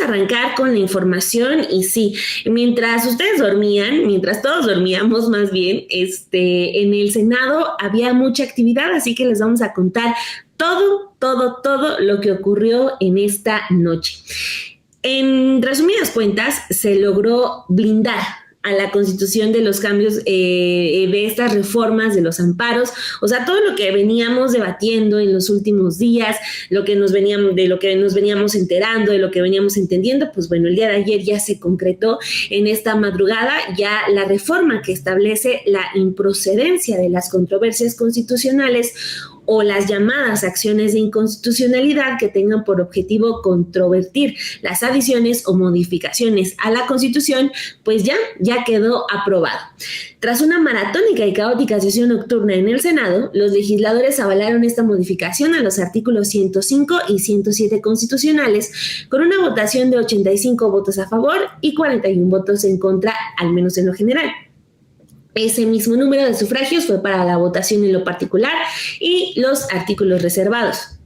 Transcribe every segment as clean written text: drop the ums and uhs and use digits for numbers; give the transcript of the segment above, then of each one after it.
arrancar con la información y sí, mientras ustedes dormían, mientras todos dormíamos más bien, en el Senado había mucha actividad, así que les vamos a contar todo lo que ocurrió en esta noche. En resumidas cuentas, se logró blindar a la Constitución de los cambios de estas reformas, de los amparos, o sea, todo lo que veníamos debatiendo en los últimos días, de lo que nos veníamos enterando, de lo que veníamos entendiendo, pues bueno, el día de ayer ya se concretó en esta madrugada ya la reforma que establece la improcedencia de las controversias constitucionales o las llamadas acciones de inconstitucionalidad que tengan por objetivo controvertir las adiciones o modificaciones a la Constitución, pues ya quedó aprobado. Tras una maratónica y caótica sesión nocturna en el Senado, los legisladores avalaron esta modificación a los artículos 105 y 107 constitucionales con una votación de 85 votos a favor y 41 votos en contra, al menos en lo general. Ese mismo número de sufragios fue para la votación en lo particular y los artículos reservados.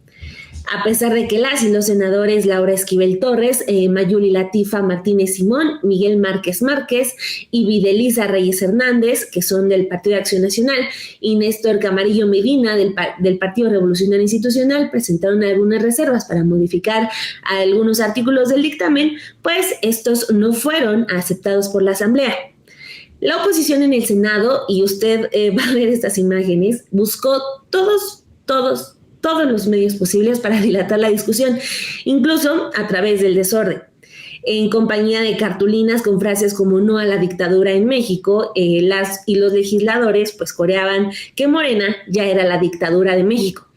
A pesar de que las y los senadores Laura Esquivel Torres, Mayuli Latifa Martínez Simón, Miguel Márquez Márquez y Videlisa Reyes Hernández, que son del Partido de Acción Nacional, y Néstor Camarillo Medina, del Partido Revolucionario Institucional, presentaron algunas reservas para modificar algunos artículos del dictamen, pues estos no fueron aceptados por la Asamblea. La oposición en el Senado, y usted va a ver estas imágenes, buscó todos los medios posibles para dilatar la discusión, incluso a través del desorden. En compañía de cartulinas con frases como "no a la dictadura en México", las y los legisladores pues coreaban que Morena ya era la dictadura de México.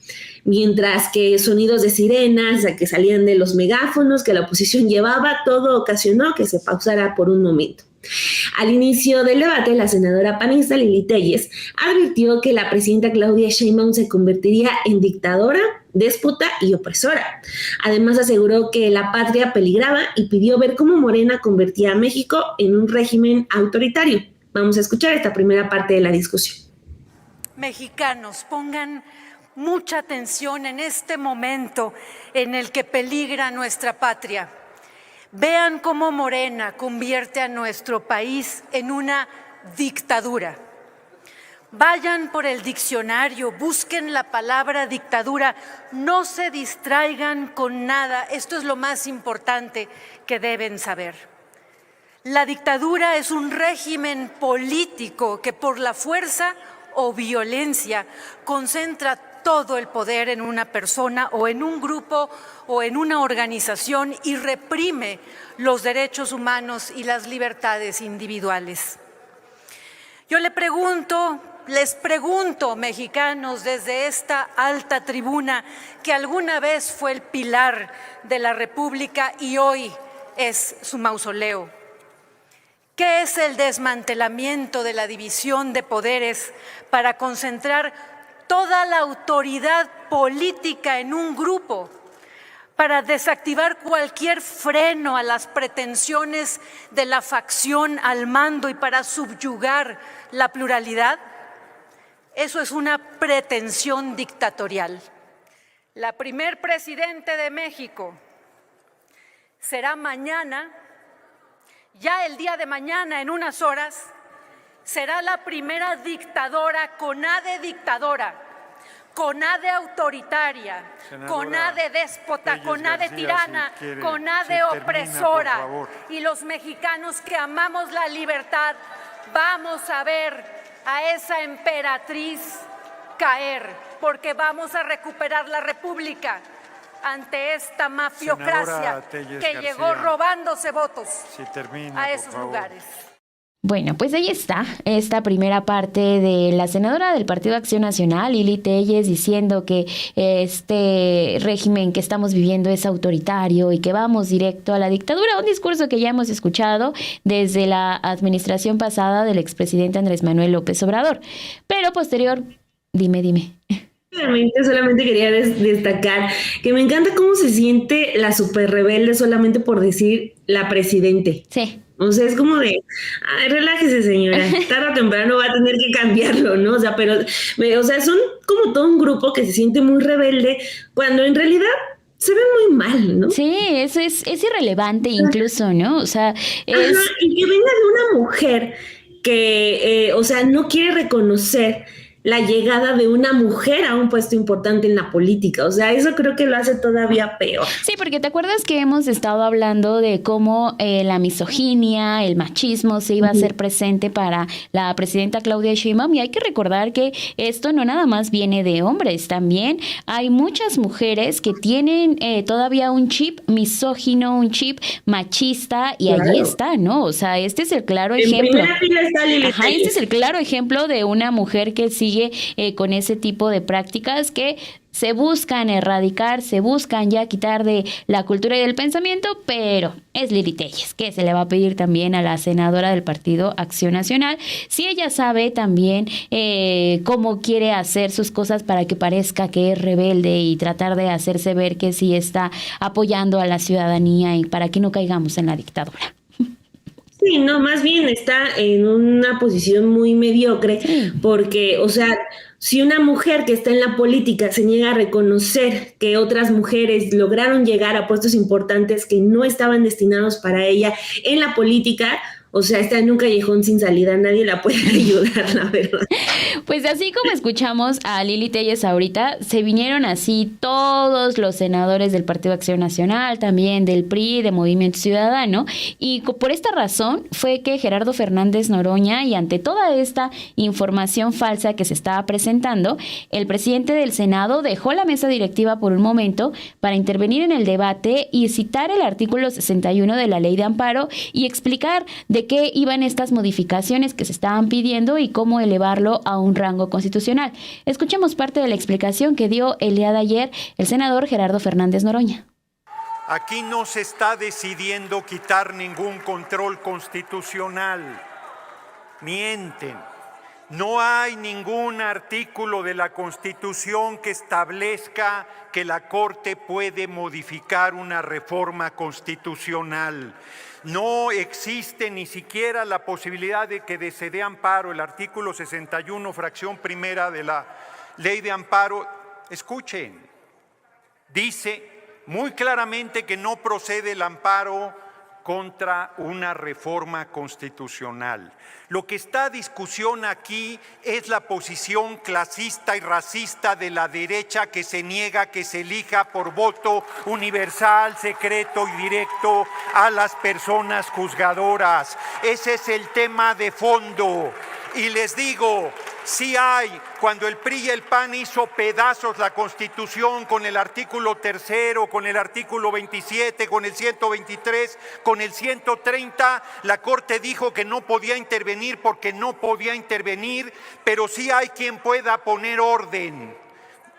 Mientras que sonidos de sirenas que salían de los megáfonos que la oposición llevaba, todo ocasionó que se pausara por un momento. Al inicio del debate, la senadora panista Lili Téllez advirtió que la presidenta Claudia Sheinbaum se convertiría en dictadora, déspota y opresora. Además, aseguró que la patria peligraba y pidió ver cómo Morena convertía a México en un régimen autoritario. Vamos a escuchar esta primera parte de la discusión. Mexicanos, pongan mucha atención en este momento en el que peligra nuestra patria. Vean cómo Morena convierte a nuestro país en una dictadura. Vayan por el diccionario, busquen la palabra dictadura, no se distraigan con nada, esto es lo más importante que deben saber. La dictadura es un régimen político que por la fuerza o violencia concentra todo el poder en una persona o en un grupo o en una organización y reprime los derechos humanos y las libertades individuales. Yo les pregunto, mexicanos, desde esta alta tribuna que alguna vez fue el pilar de la República y hoy es su mausoleo. ¿Qué es el desmantelamiento de la división de poderes para concentrar toda la autoridad política en un grupo, para desactivar cualquier freno a las pretensiones de la facción al mando y para subyugar la pluralidad? Eso es una pretensión dictatorial. La primer presidente de México será mañana, ya el día de mañana, en unas horas, será la primera dictadora, con A de dictadora, con A de autoritaria, senadora, con A de déspota, con A de tirana, con A de opresora. Y los mexicanos que amamos la libertad vamos a ver a esa emperatriz caer, porque vamos a recuperar la República ante esta mafiocracia que llegó robándose votos a esos lugares. Bueno, pues ahí está esta primera parte de la senadora del Partido Acción Nacional, Lili Téllez, diciendo que este régimen que estamos viviendo es autoritario y que vamos directo a la dictadura, un discurso que ya hemos escuchado desde la administración pasada del expresidente Andrés Manuel López Obrador. Pero posterior, dime. Solamente quería destacar que me encanta cómo se siente la super rebelde solamente por decir la presidente. Sí. O sea, es como de, ay, relájese, señora, tarde o temprano va a tener que cambiarlo, ¿no? O sea, son como todo un grupo que se siente muy rebelde, cuando en realidad se ve muy mal, ¿no? Sí, es irrelevante incluso, ¿no? O sea, Ajá, es... y que venga de una mujer que, o sea, no quiere reconocer la llegada de una mujer a un puesto importante en la política. O sea, eso creo que lo hace todavía peor. Sí, porque te acuerdas que hemos estado hablando de cómo la misoginia, el machismo se iba a hacer presente para la presidenta Claudia Sheinbaum, y hay que recordar que esto no nada más viene de hombres, también hay muchas mujeres que tienen todavía un chip misógino, un chip machista, y Claro. allí está, ¿no? O sea, este es el claro En ejemplo. primera fila está Lili Ajá, este es Telles. el claro ejemplo de una mujer que sigue con ese tipo de prácticas que se buscan erradicar, se buscan ya quitar de la cultura y del pensamiento, pero es Lili Telles, que se le va a pedir también a la senadora del Partido Acción Nacional, si ella sabe también cómo quiere hacer sus cosas para que parezca que es rebelde y tratar de hacerse ver que sí está apoyando a la ciudadanía y para que no caigamos en la dictadura. Sí, no, más bien está en una posición muy mediocre, Sí. porque, o sea, si una mujer que está en la política se niega a reconocer que otras mujeres lograron llegar a puestos importantes que no estaban destinados para ella en la política, o sea, está en un callejón sin salida, nadie la puede ayudar, la verdad. Pues así como escuchamos a Lili Telles ahorita, se vinieron así todos los senadores del Partido Acción Nacional, también del PRI, de Movimiento Ciudadano, y por esta razón fue que Gerardo Fernández Noroña, y ante toda esta información falsa que se estaba presentando, el presidente del Senado dejó la mesa directiva por un momento para intervenir en el debate y citar el artículo 61 de la Ley de Amparo y explicar de qué iban estas modificaciones que se estaban pidiendo y cómo elevarlo a un rango constitucional. Escuchemos parte de la explicación que dio el día de ayer el senador Gerardo Fernández Noroña. Aquí no se está decidiendo quitar ningún control constitucional. Mienten. No hay ningún artículo de la Constitución que establezca que la Corte puede modificar una reforma constitucional. No existe ni siquiera la posibilidad de que se dé amparo. El artículo 61, fracción primera de la Ley de Amparo, escuchen, dice muy claramente que no procede el amparo contra una reforma constitucional. Lo que está a discusión aquí es la posición clasista y racista de la derecha que se niega que se elija por voto universal, secreto y directo a las personas juzgadoras. Ese es el tema de fondo. Y les digo, sí hay, cuando el PRI y el PAN hizo pedazos la Constitución con el artículo 3, con el artículo 27, con el 123, con el 130, la Corte dijo que no podía intervenir porque no podía intervenir, pero sí hay quien pueda poner orden.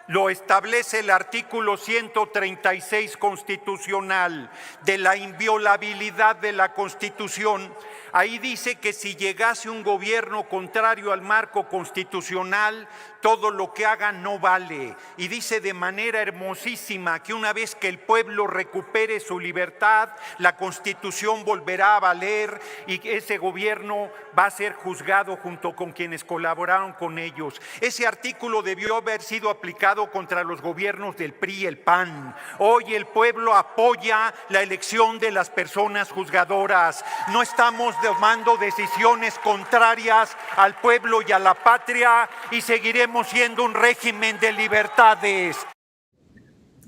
Lo establece el artículo 136 constitucional de la inviolabilidad de la Constitución. Ahí dice que si llegase un gobierno contrario al marco constitucional, todo lo que haga no vale. Y dice de manera hermosísima que una vez que el pueblo recupere su libertad, la Constitución volverá a valer y ese gobierno va a ser juzgado junto con quienes colaboraron con ellos. Ese artículo debió haber sido aplicado contra los gobiernos del PRI y el PAN. Hoy el pueblo apoya la elección de las personas juzgadoras. No estamos tomando decisiones contrarias al pueblo y a la patria y seguiremos siendo un régimen de libertades.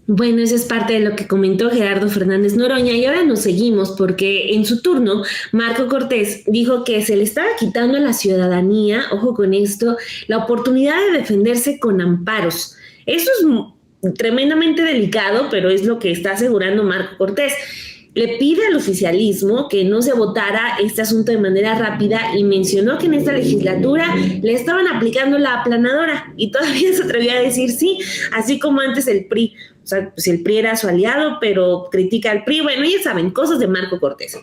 Bueno, eso es parte de lo que comentó Gerardo Fernández Noroña y ahora nos seguimos porque en su turno Marco Cortés dijo que se le estaba quitando a la ciudadanía, ojo con esto, la oportunidad de defenderse con amparos. Eso es tremendamente delicado, pero es lo que está asegurando Marco Cortés. Le pide al oficialismo que no se votara este asunto de manera rápida y mencionó que en esta legislatura le estaban aplicando la aplanadora y todavía se atrevió a decir sí, así como antes el PRI. O sea, pues el PRI era su aliado, pero critica al PRI. Bueno, ya saben, cosas de Marco Cortés.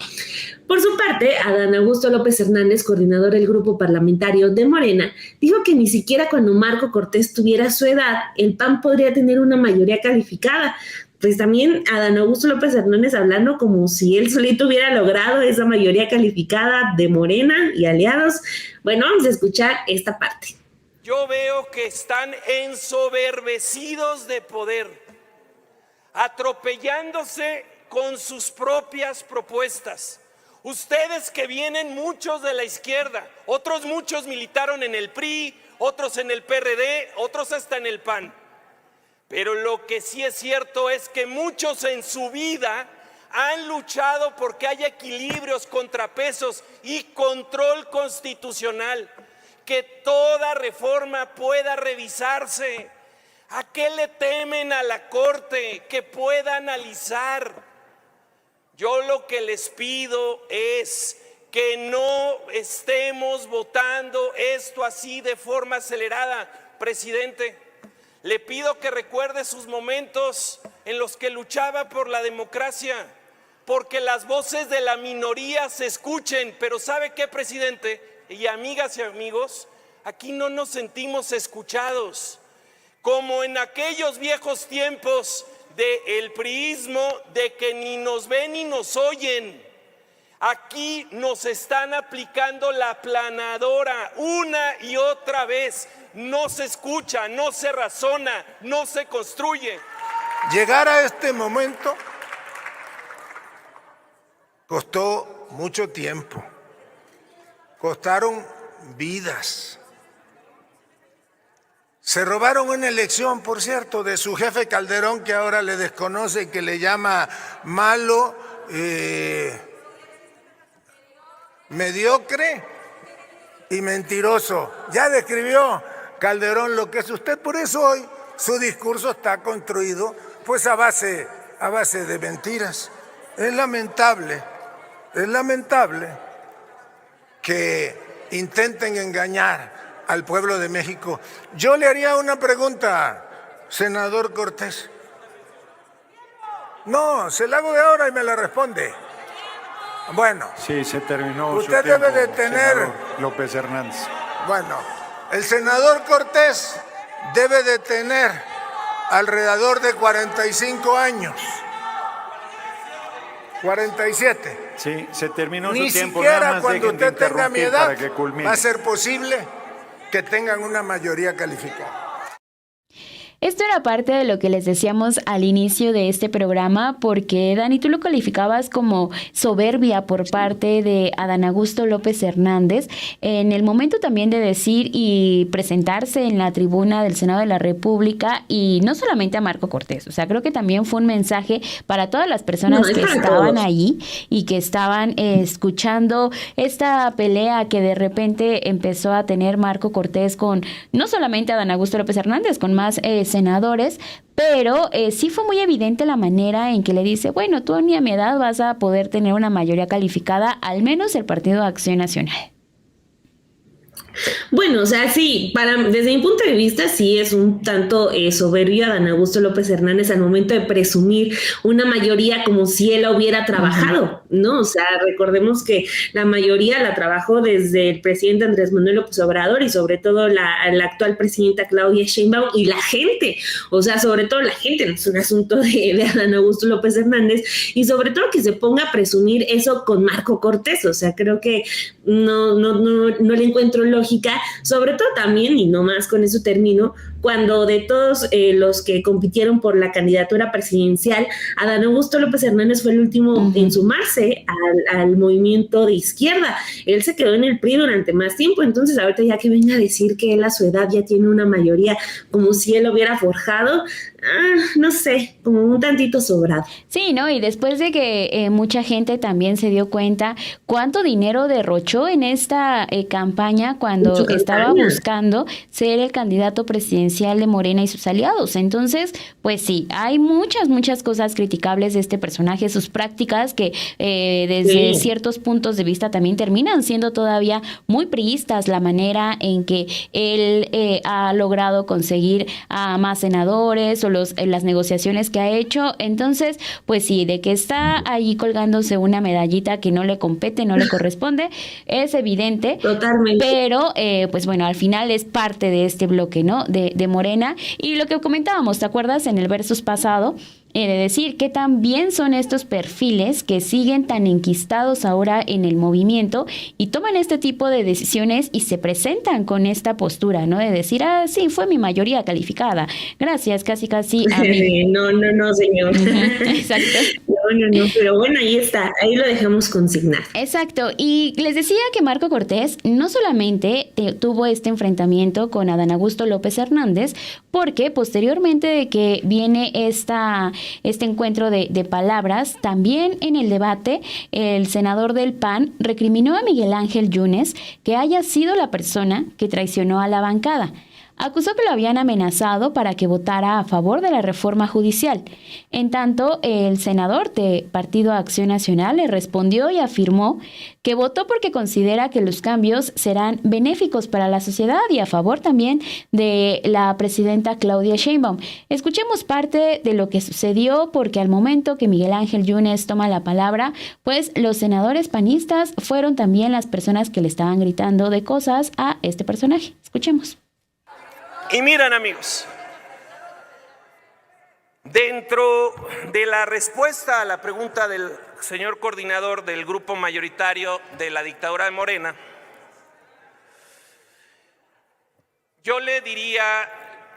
Por su parte, Adán Augusto López Hernández, coordinador del grupo parlamentario de Morena, dijo que ni siquiera cuando Marco Cortés tuviera su edad, el PAN podría tener una mayoría calificada. Pues también Adán Augusto López Hernández hablando como si él solito hubiera logrado esa mayoría calificada de Morena y aliados. Bueno, vamos a escuchar esta parte. Yo veo que están ensoberbecidos de poder. atropellándose con sus propias propuestas. Ustedes que vienen muchos de la izquierda, otros muchos militaron en el PRI, otros en el PRD, otros hasta en el PAN. Pero lo que sí es cierto es que muchos en su vida han luchado porque haya equilibrios, contrapesos y control constitucional, que toda reforma pueda revisarse. ¿A qué le temen a la Corte? Que pueda analizar. Yo lo que les pido es que no estemos votando esto así de forma acelerada. Presidente, le pido que recuerde sus momentos en los que luchaba por la democracia, porque las voces de la minoría se escuchen. Pero ¿sabe qué, presidente? Y amigas y amigos, aquí no nos sentimos escuchados. Como en aquellos viejos tiempos del priismo, de que ni nos ven ni nos oyen. Aquí nos están aplicando la aplanadora una y otra vez. No se escucha, no se razona, no se construye. Llegar a este momento costó mucho tiempo, costaron vidas. Se robaron una elección, por cierto, de su jefe Calderón, que ahora le desconoce y que le llama malo, mediocre y mentiroso. Ya describió Calderón lo que es usted, por eso hoy su discurso está construido pues a base de mentiras. Es lamentable que intenten engañar al pueblo de México. Yo le haría una pregunta, senador Cortés. No, se la hago de ahora y me la responde. Bueno. Sí, se terminó. Usted su tiempo, debe de tener. senador López Hernández. Bueno, el senador Cortés debe de tener alrededor de 45 años. 47. Sí, se terminó Ni su tiempo. siquiera Nada más cuando dejen de usted tenga mi interrumpir edad para que culmine. va a ser posible que tengan una mayoría calificada. Esto era parte de lo que les decíamos al inicio de este programa, porque Dani, tú lo calificabas como soberbia por parte de Adán Augusto López Hernández en el momento también de decir y presentarse en la tribuna del Senado de la República, y no solamente a Marco Cortés, o sea, creo que también fue un mensaje para todas las personas que estaban allí y que estaban escuchando esta pelea que de repente empezó a tener Marco Cortés con no solamente Adán Augusto López Hernández, con más senadores, pero sí fue muy evidente la manera en que le dice, bueno, tú ni a mi edad vas a poder tener una mayoría calificada, al menos el Partido de Acción Nacional. Bueno, o sea, sí, desde mi punto de vista, sí es un tanto soberbio Adán Augusto López Hernández al momento de presumir una mayoría como si él la hubiera trabajado, ¿no? O sea, recordemos que la mayoría la trabajó desde el presidente Andrés Manuel López Obrador y sobre todo la actual presidenta Claudia Sheinbaum y la gente, o sea, sobre todo la gente, no es un asunto de Adán Augusto López Hernández, y sobre todo que se ponga a presumir eso con Marco Cortés, o sea, creo que no le encuentro lógica, sobre todo también, y no más con eso termino, cuando de todos los que compitieron por la candidatura presidencial, Adán Augusto López Hernández fue el último en sumarse al movimiento de izquierda. Él se quedó en el PRI durante más tiempo, entonces ahorita ya que venga a decir que él a su edad ya tiene una mayoría como si él lo hubiera forjado, no sé, como un tantito sobrado. Sí, ¿no? Y después de que mucha gente también se dio cuenta cuánto dinero derrochó en esta campaña cuando estaba buscando ser el candidato presidencial de Morena y sus aliados. Entonces, pues sí, hay muchas cosas criticables de este personaje, sus prácticas que desde ciertos puntos de vista también terminan siendo todavía muy priistas, la manera en que él ha logrado conseguir a más senadores o las negociaciones que ha hecho. Entonces, pues sí, de que está ahí colgándose una medallita que no le compete, no le corresponde, es evidente. Totalmente. Pero, pues bueno, al final es parte de este bloque, ¿no? De Morena. Y lo que comentábamos, ¿te acuerdas en el versus pasado? de decir qué tan bien son estos perfiles que siguen tan enquistados ahora en el movimiento y toman este tipo de decisiones y se presentan con esta postura, ¿no? De decir, sí, fue mi mayoría calificada. Gracias, casi a mí. No, señor. Exacto. No, pero bueno, ahí está, ahí lo dejamos consignado. Exacto, y les decía que Marco Cortés no solamente tuvo este enfrentamiento con Adán Augusto López Hernández, porque posteriormente de que viene este encuentro de palabras, también en el debate, el senador del PAN recriminó a Miguel Ángel Yunes que haya sido la persona que traicionó a la bancada. Acusó que lo habían amenazado para que votara a favor de la reforma judicial. En tanto, el senador de Partido Acción Nacional le respondió y afirmó que votó porque considera que los cambios serán benéficos para la sociedad y a favor también de la presidenta Claudia Sheinbaum. Escuchemos parte de lo que sucedió, porque al momento que Miguel Ángel Yunes toma la palabra, pues los senadores panistas fueron también las personas que le estaban gritando de cosas a este personaje. Escuchemos. Y miren, amigos, dentro de la respuesta a la pregunta del señor coordinador del grupo mayoritario de la dictadura de Morena, yo le diría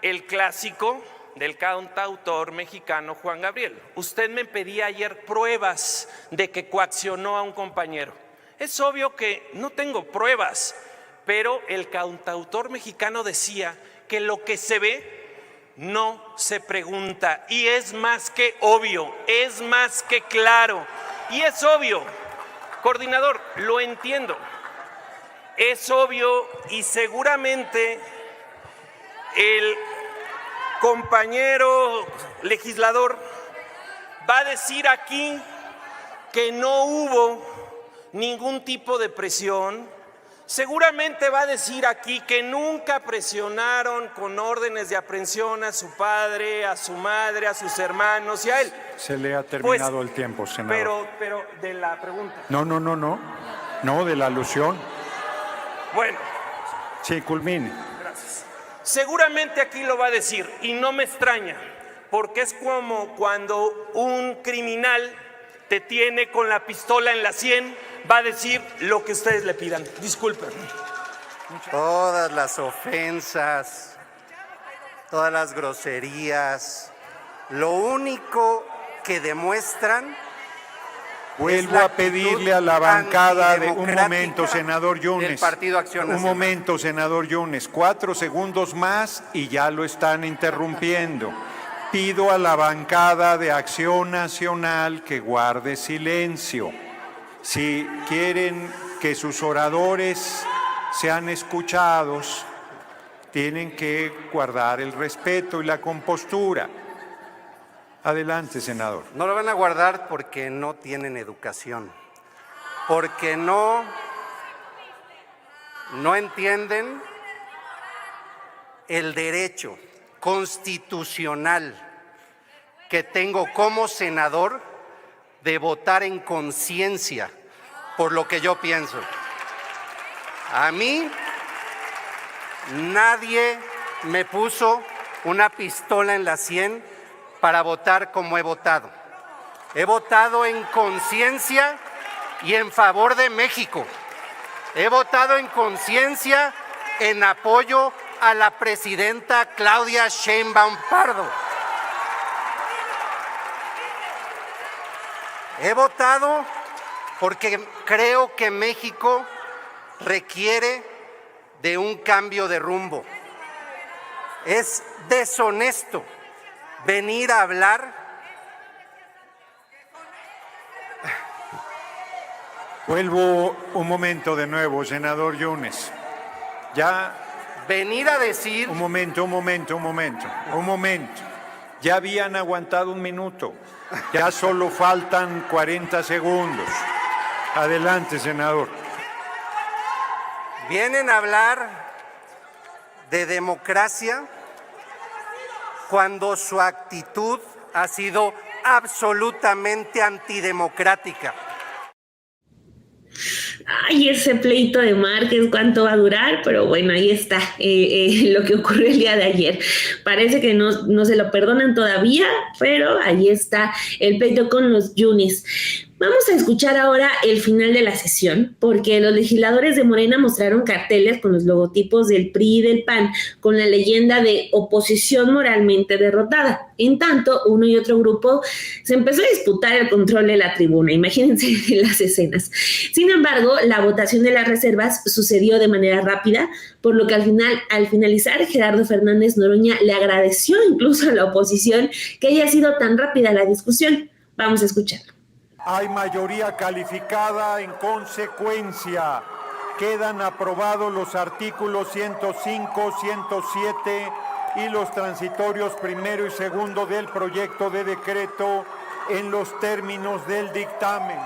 el clásico del cantautor mexicano Juan Gabriel. Usted me pedía ayer pruebas de que coaccionó a un compañero. Es obvio que no tengo pruebas, pero el cantautor mexicano decía que lo que se ve no se pregunta, y es más que obvio, es más que claro, y es obvio, coordinador, lo entiendo, es obvio, y seguramente el compañero legislador va a decir aquí que no hubo ningún tipo de presión. Seguramente va a decir aquí que nunca presionaron con órdenes de aprehensión a su padre, a su madre, a sus hermanos y a él. Se le ha terminado el tiempo, senador. Pero de la pregunta. No, de la alusión. Bueno. Sí, culmine. Gracias. Seguramente aquí lo va a decir y no me extraña, porque es como cuando un criminal te tiene con la pistola en la sien, va a decir lo que ustedes le pidan. Disculpen. Todas las ofensas, todas las groserías, lo único que demuestran... Vuelvo a pedirle a la bancada de un momento, senador Yunes. El Partido Acción Nacional. Un momento, senador Yunes. 4 segundos más y ya lo están interrumpiendo. Pido a la bancada de Acción Nacional que guarde silencio. Si quieren que sus oradores sean escuchados, tienen que guardar el respeto y la compostura. Adelante, senador. No lo van a guardar porque no tienen educación, porque no entienden el derecho constitucional que tengo como senador de votar en conciencia por lo que yo pienso. A mí nadie me puso una pistola en la sien para votar como he votado. He votado en conciencia y en favor de México. He votado en conciencia en apoyo a la presidenta Claudia Sheinbaum Pardo. He votado porque creo que México requiere de un cambio de rumbo. Es deshonesto venir a hablar. Vuelvo un momento de nuevo, senador Yunes. Ya. Venir a decir. Un momento. Ya habían aguantado un minuto. Ya solo faltan 40 segundos. Adelante, senador. Vienen a hablar de democracia cuando su actitud ha sido absolutamente antidemocrática. Ay, ese pleito de Márquez, ¿cuánto va a durar? Pero bueno, ahí está lo que ocurrió el día de ayer. Parece que no se lo perdonan todavía, pero ahí está el pleito con los Yunis. Vamos a escuchar ahora el final de la sesión, porque los legisladores de Morena mostraron carteles con los logotipos del PRI y del PAN, con la leyenda de oposición moralmente derrotada. En tanto, uno y otro grupo se empezó a disputar el control de la tribuna. Imagínense las escenas. Sin embargo, la votación de las reservas sucedió de manera rápida, por lo que al finalizar, Gerardo Fernández Noroña le agradeció incluso a la oposición que haya sido tan rápida la discusión. Vamos a escucharlo. Hay mayoría calificada, en consecuencia quedan aprobados los artículos 105, 107 y los transitorios primero y segundo del proyecto de decreto en los términos del dictamen.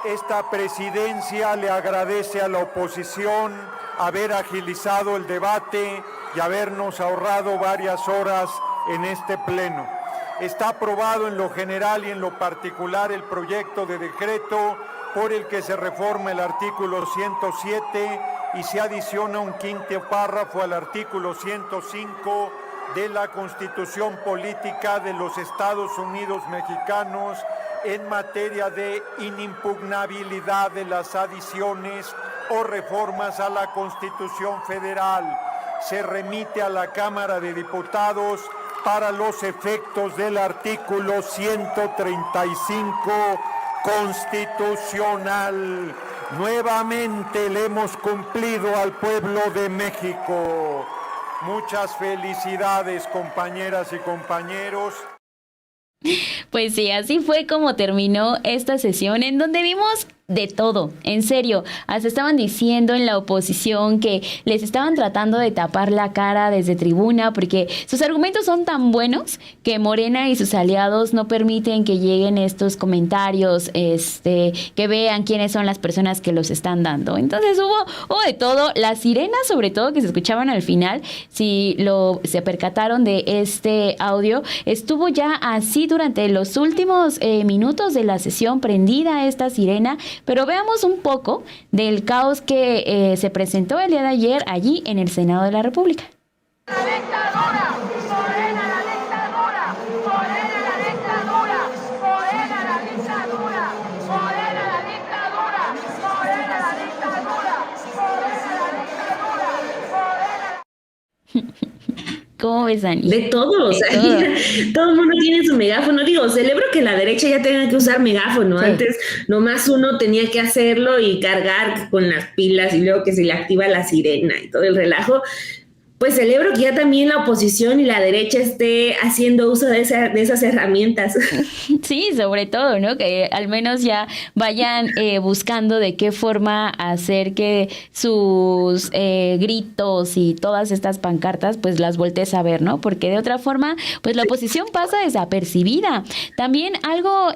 Esta presidencia le agradece a la oposición haber agilizado el debate y habernos ahorrado varias horas en este pleno. Está aprobado en lo general y en lo particular el proyecto de decreto por el que se reforma el artículo 107 y se adiciona un quinto párrafo al artículo 105 de la Constitución Política de los Estados Unidos Mexicanos en materia de inimpugnabilidad de las adiciones o reformas a la Constitución Federal. Se remite a la Cámara de Diputados para los efectos del artículo 135 constitucional. Nuevamente le hemos cumplido al pueblo de México. Muchas felicidades, compañeras y compañeros. Pues sí, así fue como terminó esta sesión en donde vimos de todo, en serio. Hasta estaban diciendo en la oposición que les estaban tratando de tapar la cara desde tribuna porque sus argumentos son tan buenos que Morena y sus aliados no permiten que lleguen estos comentarios, que vean quiénes son las personas que los están dando. Entonces hubo de todo. Las sirenas, sobre todo, que se escuchaban al final, si se percataron de este audio, estuvo ya así durante los últimos minutos de la sesión, prendida esta sirena. Pero veamos un poco del caos que se presentó el día de ayer allí en el Senado de la República. ¡La dictadura! ¡Morena la dictadura! ¡Morena la dictadura! ¡Morena la dictadura! ¡Morena la dictadura! ¡Morena la dictadura! ¡Morena la dictadura! ¿Cómo ves, Ani? De todo, o sea, todo el mundo tiene su megáfono. Digo, celebro que la derecha ya tenga que usar megáfono. Sí. Antes nomás uno tenía que hacerlo y cargar con las pilas y luego que se le activa la sirena y todo el relajo. Pues celebro que ya también la oposición y la derecha esté haciendo uso de esas herramientas. Sí, sobre todo, ¿no? Que al menos ya vayan buscando de qué forma hacer que sus gritos y todas estas pancartas pues las voltees a ver, ¿no? Porque de otra forma pues la oposición pasa desapercibida. También algo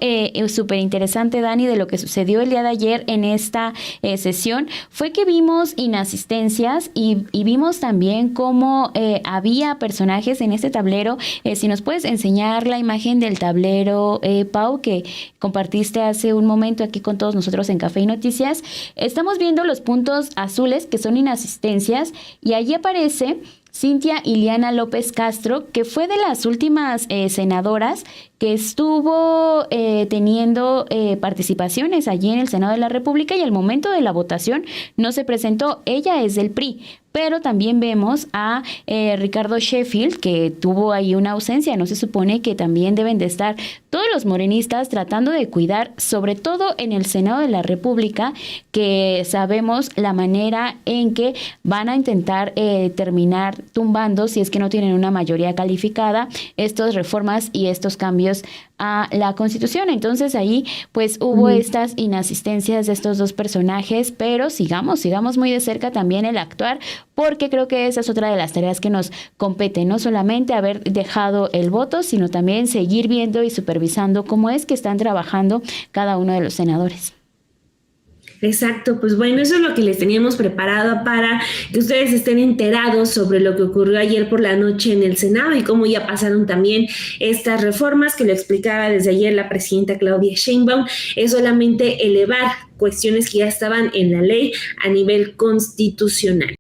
súper interesante, Dani, de lo que sucedió el día de ayer en esta sesión fue que vimos inasistencias y vimos también cómo había personajes en este tablero. Si nos puedes enseñar la imagen del tablero, Pau, que compartiste hace un momento aquí con todos nosotros en Café y Noticias. Estamos viendo los puntos azules que son inasistencias y allí aparece Cintia Iliana López Castro, que fue de las últimas senadoras que estuvo teniendo participaciones allí en el Senado de la República y al momento de la votación no se presentó. Ella es del PRI, pero también vemos a Ricardo Sheffield, que tuvo ahí una ausencia. No se supone que también deben de estar todos los morenistas tratando de cuidar, sobre todo en el Senado de la República, que sabemos la manera en que van a intentar terminar tumbando, si es que no tienen una mayoría calificada, estas reformas y estos cambios a la Constitución. Entonces ahí pues hubo estas inasistencias de estos dos personajes, pero sigamos muy de cerca también el actuar, porque creo que esa es otra de las tareas que nos compete, no solamente haber dejado el voto, sino también seguir viendo y supervisando cómo es que están trabajando cada uno de los senadores. Exacto, pues bueno, eso es lo que les teníamos preparado para que ustedes estén enterados sobre lo que ocurrió ayer por la noche en el Senado y cómo ya pasaron también estas reformas que lo explicaba desde ayer la presidenta Claudia Sheinbaum. Es solamente elevar cuestiones que ya estaban en la ley a nivel constitucional.